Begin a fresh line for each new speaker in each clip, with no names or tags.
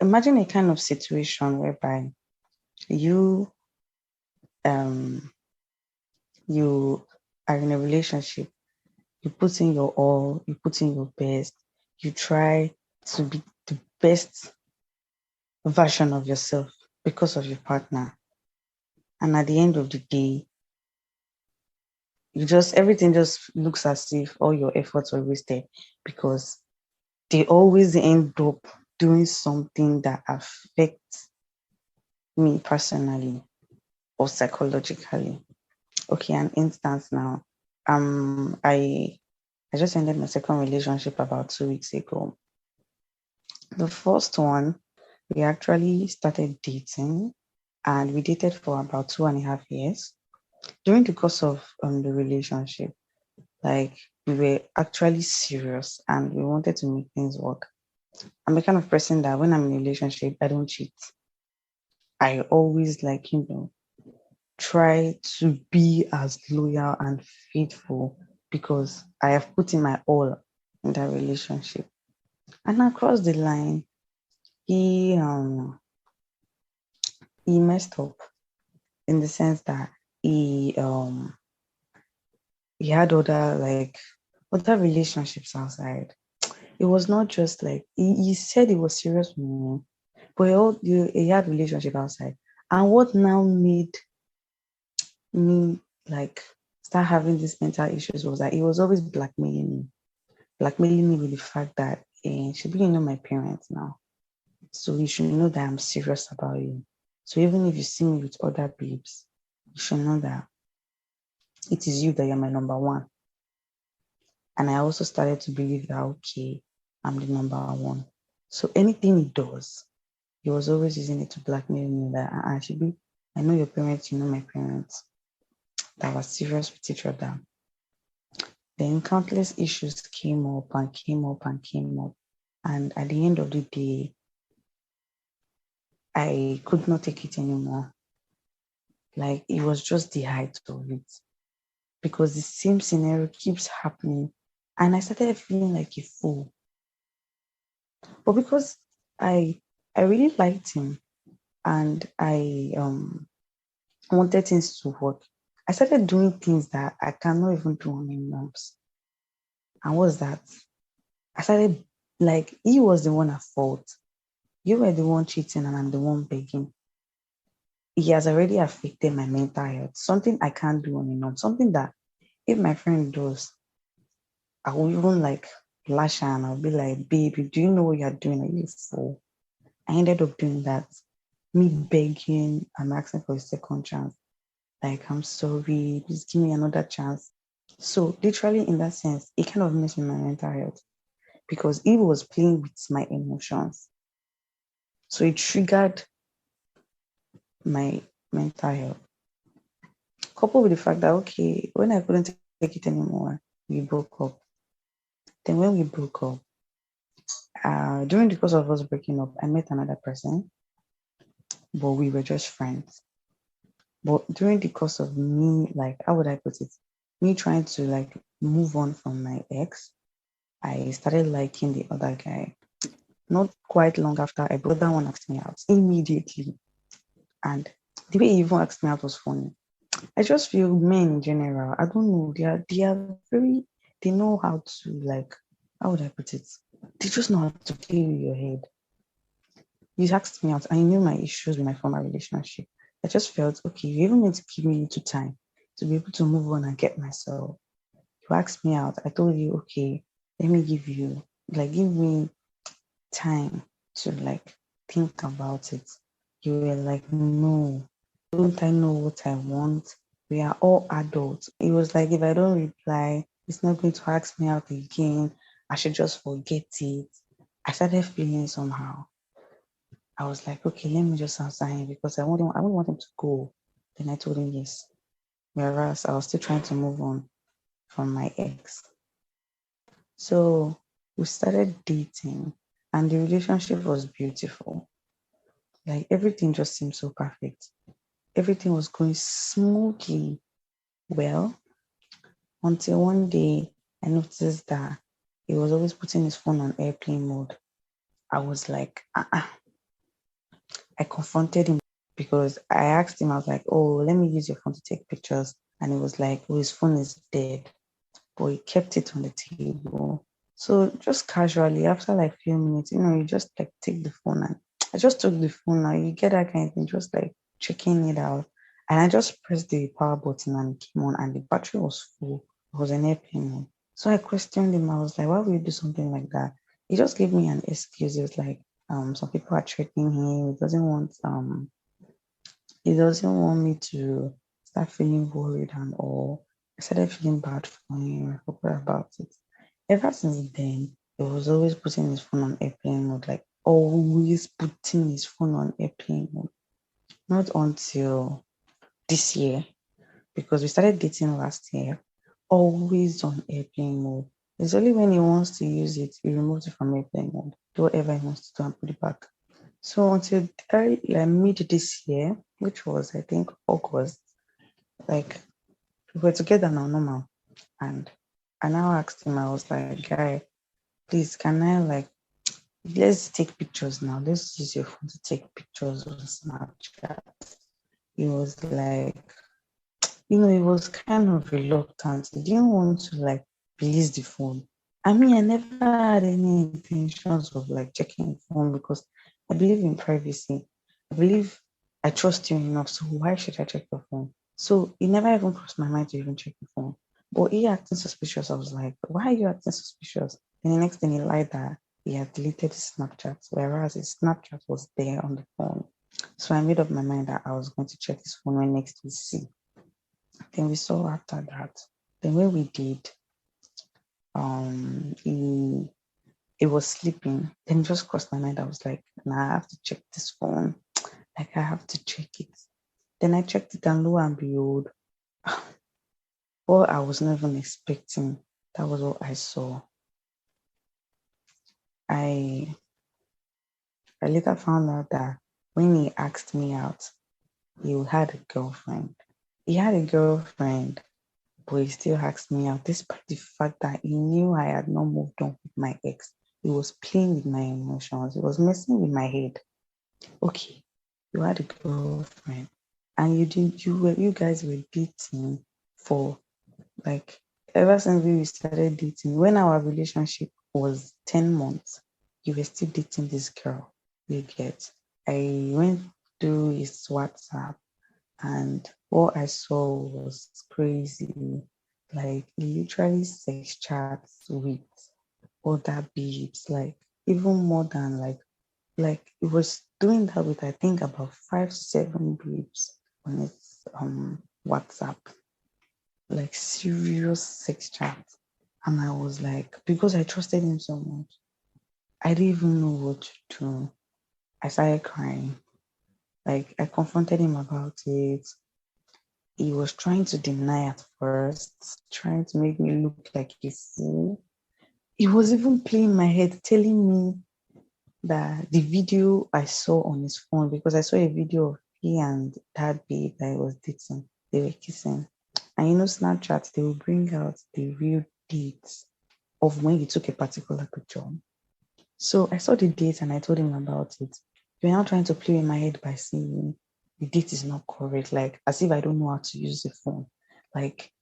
imagine a kind of situation whereby you um you are in a relationship, you put in your all, you put in your best, you try to be the best version of yourself because of your partner. And at the end of the day, everything just looks as if all your efforts were wasted because they always end up doing something that affects me personally or psychologically. Okay, an instance now. I just ended my second relationship about 2 weeks ago. The first one, we actually started dating and we dated for about 2.5 years. During the course of the relationship, like we were actually serious and we wanted to make things work. I'm the kind of person that when I'm in a relationship, I don't cheat. I always try to be as loyal and faithful because I have put in my all in that relationship. And across the line, he messed up in the sense that he had other relationships outside. It was not just like he said he was serious with me, but he had relationship outside. And what now made me like start having these mental issues was that he was always blackmailing me with the fact that should you know my parents now, so you should know that I'm serious about you. So even if you see me with other babes, you should know that it is you that you're my number one. And I also started to believe that okay, I'm the number one. So anything he does, he was always using it to blackmail me that I should be. I know your parents, you know my parents. That was serious with each other. Then countless issues came up and came up and came up. And at the end of the day, I could not take it anymore. Like it was just the height of it. Because the same scenario keeps happening. And I started feeling like a fool. But because I I really liked him and I wanted things to work, I started doing things that I cannot even do on my norms. And what's that? I started like he was the one at fault. You were the one cheating and I'm the one begging. He has already affected my mental health. Something I can't do on my own. Something that if my friend does, I will even like lash her and I'll be like, baby, do you know what you're doing? Are you a fool? I ended up doing that. Me begging and asking for a second chance. Like, I'm sorry, please give me another chance. So literally in that sense, it kind of messed with my mental health because he was playing with my emotions. So it triggered my mental health. Coupled with the fact that okay, when I couldn't take it anymore, we broke up. Then when we broke up, during the course of us breaking up, I met another person, but we were just friends. But during the course of me, like, how would I put it? Me trying to like move on from my ex, I started liking the other guy. Not quite long after, I brother one asked me out immediately. And the way he even asked me out was funny. I just feel men in general, I don't know, they know how to like, how would I put it? They just know how to play with your head. You asked me out. I knew my issues with my former relationship. I just felt, okay, you even need to give me little time to be able to move on and get myself. You asked me out. I told you, okay, let me give me time to like think about it. You were like, no, don't I know what I want? We are all adults. It was like, if I don't reply, it's not going to ask me out again. I should just forget it. I started feeling somehow. I was like, okay, let me just answer him because I wouldn't want him to go. Then I told him yes. Whereas I was still trying to move on from my ex. So we started dating and the relationship was beautiful. Like everything just seemed so perfect. Everything was going smoothly well until one day I noticed that he was always putting his phone on airplane mode. I was like, I confronted him because I asked him, I was like, oh, let me use your phone to take pictures. And he was like, oh, his phone is dead. But he kept it on the table. So just casually, after like a few minutes, you just like take the phone, and I just took the phone. Now you get that kind of thing, just like checking it out. And I just pressed the power button and it came on, and the battery was full. It was an airplane mode. So I questioned him. I was like, why would you do something like that? He just gave me an excuse. It was like, some people are threatening him. He doesn't want me to start feeling worried and all. I started feeling bad for him. I forgot about it. Ever since then, he was always putting his phone on airplane mode, like always putting his phone on airplane mode. Not until this year, because we started dating last year, always on airplane mode. It's only when he wants to use it, he removes it from airplane mode. Do whatever he wants to do and put it back. So until mid this year, which was I think August, like we were together now, normal. And I now asked him, I was like, guy, please, can I let's take pictures now. Let's use your phone to take pictures on Snapchat. He was like, he was kind of reluctant. He didn't want to release the phone. I mean, I never had any intentions of checking the phone because I believe in privacy. I believe I trust you enough. So why should I check your phone? So it never even crossed my mind to even check the phone. But he acting suspicious. I was like, why are you acting suspicious? And the next thing he lied that he had deleted his Snapchat, whereas his Snapchat was there on the phone. So I made up my mind that I was going to check his phone when next we see. Then we saw after that. Then when we did, he was sleeping. Then it just crossed my mind. I was like, nah, I have to check this phone. I have to check it. Then I checked it, and lo and behold, what I was not even expecting, that was what I saw. I later found out that when he asked me out, he had a girlfriend. He had a girlfriend, but he still asked me out, despite the fact that he knew I had not moved on with my ex. He was playing with my emotions. He was messing with my head. Okay, you had a girlfriend, and you guys were dating for ever since we started dating. When our relationship was 10 months, you were still dating this girl. You get. I went through his WhatsApp, and what I saw was crazy. He literally sex chats with other babes, even more than it was doing that with I think about 5 to 7 babes on its WhatsApp, serious sex chat. And I was like, because I trusted him so much, I didn't even know what to do. I started crying. I confronted him about it. He was trying to deny at first, trying to make me look like a fool. He was even playing my head, telling me that the video I saw on his phone, because I saw a video of he and that babe that I was dating, they were kissing. And Snapchat, they will bring out the real dates of when he took a particular picture. So I saw the date and I told him about it. You're now trying to play in my head by saying the date is not correct, as if I don't know how to use the phone.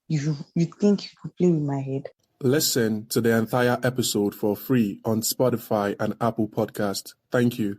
You think you could play with my head?
Listen to the entire episode for free on Spotify and Apple Podcast. Thank you.